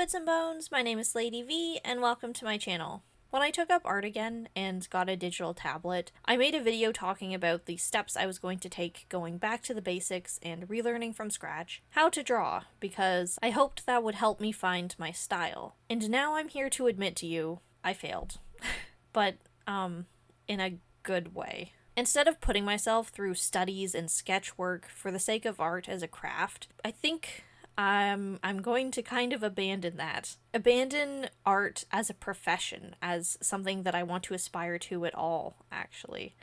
Bits and Bones, my name is Lady V, and welcome to my channel. When I took up art again and got a digital tablet, I made a video talking about the steps I was going to take going back to the basics and relearning from scratch how to draw, because I hoped that would help me find my style. And now I'm here to admit to you, I failed. But, in a good way. Instead of putting myself through studies and sketch work for the sake of art as a craft, I think I'm going to kind of abandon that. Abandon art as a profession, as something that I want to aspire to at all, actually.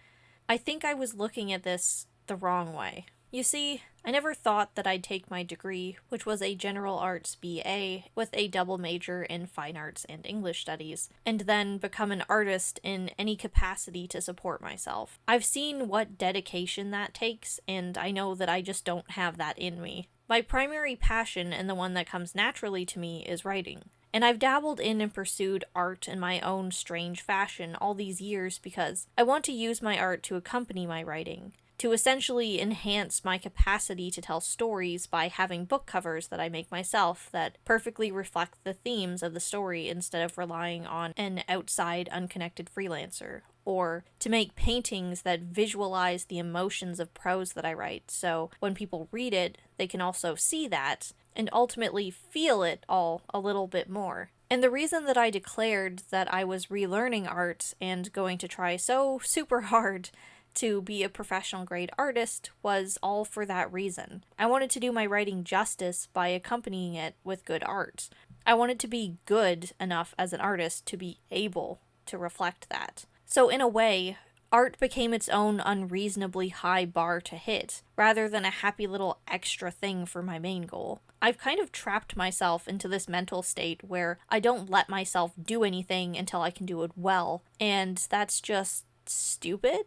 I think I was looking at this the wrong way. You see, I never thought that I'd take my degree, which was a general arts BA with a double major in fine arts and English studies, and then become an artist in any capacity to support myself. I've seen what dedication that takes, and I know that I just don't have that in me. My primary passion, and the one that comes naturally to me, is writing. And I've dabbled in and pursued art in my own strange fashion all these years because I want to use my art to accompany my writing, to essentially enhance my capacity to tell stories by having book covers that I make myself that perfectly reflect the themes of the story instead of relying on an outside, unconnected freelancer, or to make paintings that visualize the emotions of prose that I write, so when people read it, they can also see that, and ultimately feel it all a little bit more. And the reason that I declared that I was relearning art and going to try so super hard to be a professional grade artist was all for that reason. I wanted to do my writing justice by accompanying it with good art. I wanted to be good enough as an artist to be able to reflect that. So in a way, art became its own unreasonably high bar to hit, rather than a happy little extra thing for my main goal. I've kind of trapped myself into this mental state where I don't let myself do anything until I can do it well, and that's just stupid.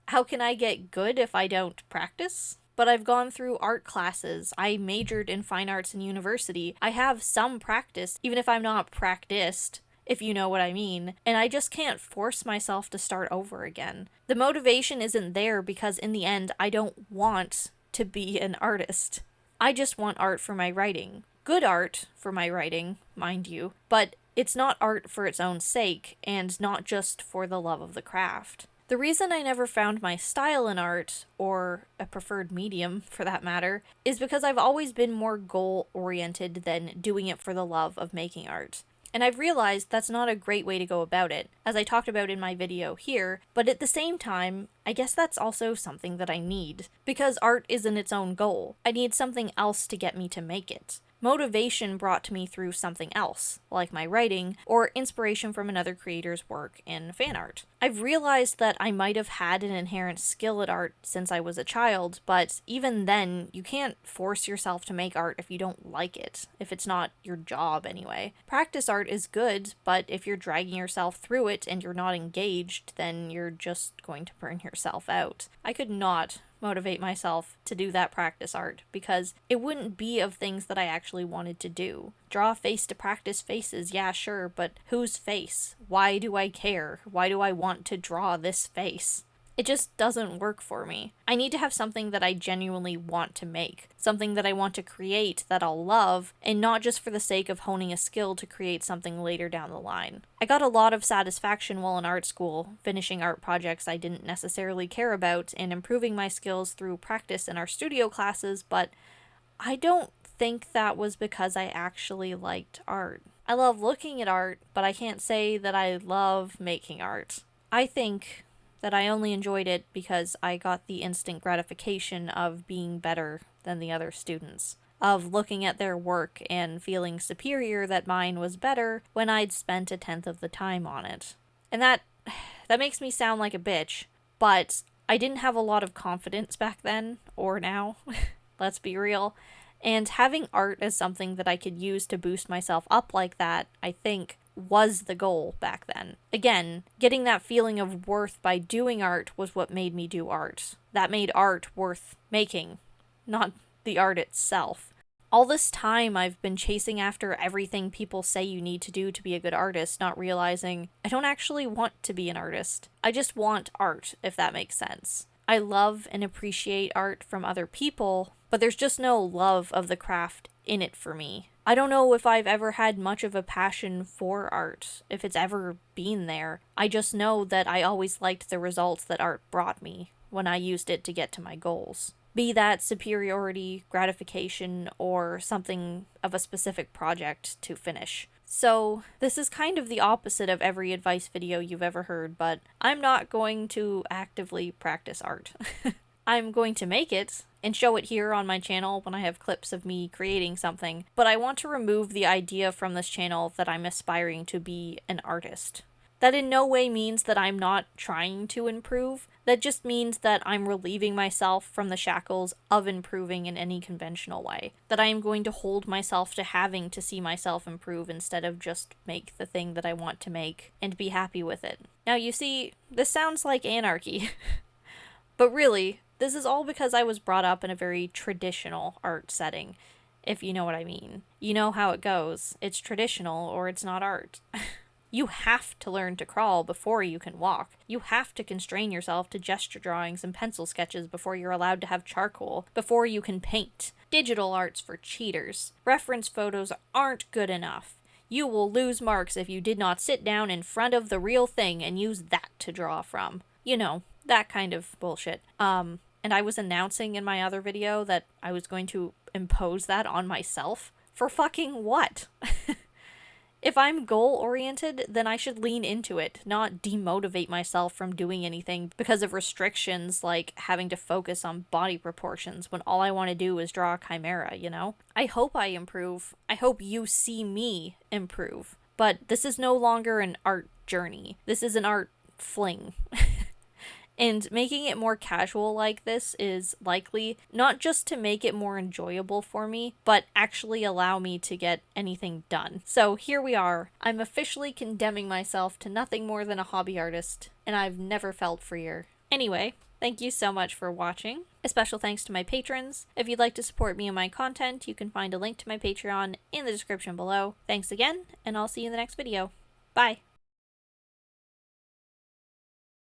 How can I get good if I don't practice? But I've gone through art classes. I majored in fine arts in university. I have some practice, even if I'm not practiced, if you know what I mean, and I just can't force myself to start over again. The motivation isn't there because in the end, I don't want to be an artist. I just want art for my writing. Good art for my writing, mind you, but it's not art for its own sake, and not just for the love of the craft. The reason I never found my style in art, or a preferred medium for that matter, is because I've always been more goal-oriented than doing it for the love of making art. And I've realized that's not a great way to go about it, as I talked about in my video here, but at the same time, I guess that's also something that I need, because art isn't its own goal. I need something else to get me to make it. Motivation brought to me through something else, like my writing, or inspiration from another creator's work in fan art. I've realized that I might have had an inherent skill at art since I was a child, but even then, you can't force yourself to make art if you don't like it, if it's not your job anyway. Practice art is good, but if you're dragging yourself through it and you're not engaged, then you're just going to burn yourself out. I could not motivate myself to do that practice art because it wouldn't be of things that I actually wanted to do. Draw a face to practice faces, yeah, sure, but whose face? Why do I care? Why do I want to draw this face? It just doesn't work for me. I need to have something that I genuinely want to make, something that I want to create that I'll love, and not just for the sake of honing a skill to create something later down the line. I got a lot of satisfaction while in art school, finishing art projects I didn't necessarily care about, and improving my skills through practice in our studio classes, but I don't think that was because I actually liked art. I love looking at art, but I can't say that I love making art. I think that I only enjoyed it because I got the instant gratification of being better than the other students, of looking at their work and feeling superior that mine was better when I'd spent 1/10 of the time on it. And that makes me sound like a bitch, but I didn't have a lot of confidence back then, or now, let's be real, and having art as something that I could use to boost myself up like that, I think, was the goal back then. Again, getting that feeling of worth by doing art was what made me do art. That made art worth making, not the art itself. All this time I've been chasing after everything people say you need to do to be a good artist, not realizing I don't actually want to be an artist. I just want art, if that makes sense. I love and appreciate art from other people, but there's just no love of the craft in it for me. I don't know if I've ever had much of a passion for art, if it's ever been there. I just know that I always liked the results that art brought me when I used it to get to my goals. Be that superiority, gratification, or something of a specific project to finish. So, this is kind of the opposite of every advice video you've ever heard, but I'm not going to actively practice art. I'm going to make it and show it here on my channel when I have clips of me creating something, but I want to remove the idea from this channel that I'm aspiring to be an artist. That in no way means that I'm not trying to improve. That just means that I'm relieving myself from the shackles of improving in any conventional way. That I am going to hold myself to having to see myself improve instead of just make the thing that I want to make and be happy with it. Now you see, this sounds like anarchy. But really, this is all because I was brought up in a very traditional art setting, if you know what I mean. You know how it goes. It's traditional or it's not art. You have to learn to crawl before you can walk. You have to constrain yourself to gesture drawings and pencil sketches before you're allowed to have charcoal, before you can paint. Digital art's for cheaters. Reference photos aren't good enough. You will lose marks if you did not sit down in front of the real thing and use that to draw from. You know, that kind of bullshit. And I was announcing in my other video that I was going to impose that on myself. For fucking what? If I'm goal-oriented, then I should lean into it, not demotivate myself from doing anything because of restrictions like having to focus on body proportions when all I want to do is draw a chimera, you know? I hope I improve. I hope you see me improve. But this is no longer an art journey. This is an art fling. And making it more casual like this is likely not just to make it more enjoyable for me, but actually allow me to get anything done. So here we are. I'm officially condemning myself to nothing more than a hobby artist, and I've never felt freer. Anyway, thank you so much for watching. A special thanks to my patrons. If you'd like to support me and my content, you can find a link to my Patreon in the description below. Thanks again, and I'll see you in the next video. Bye!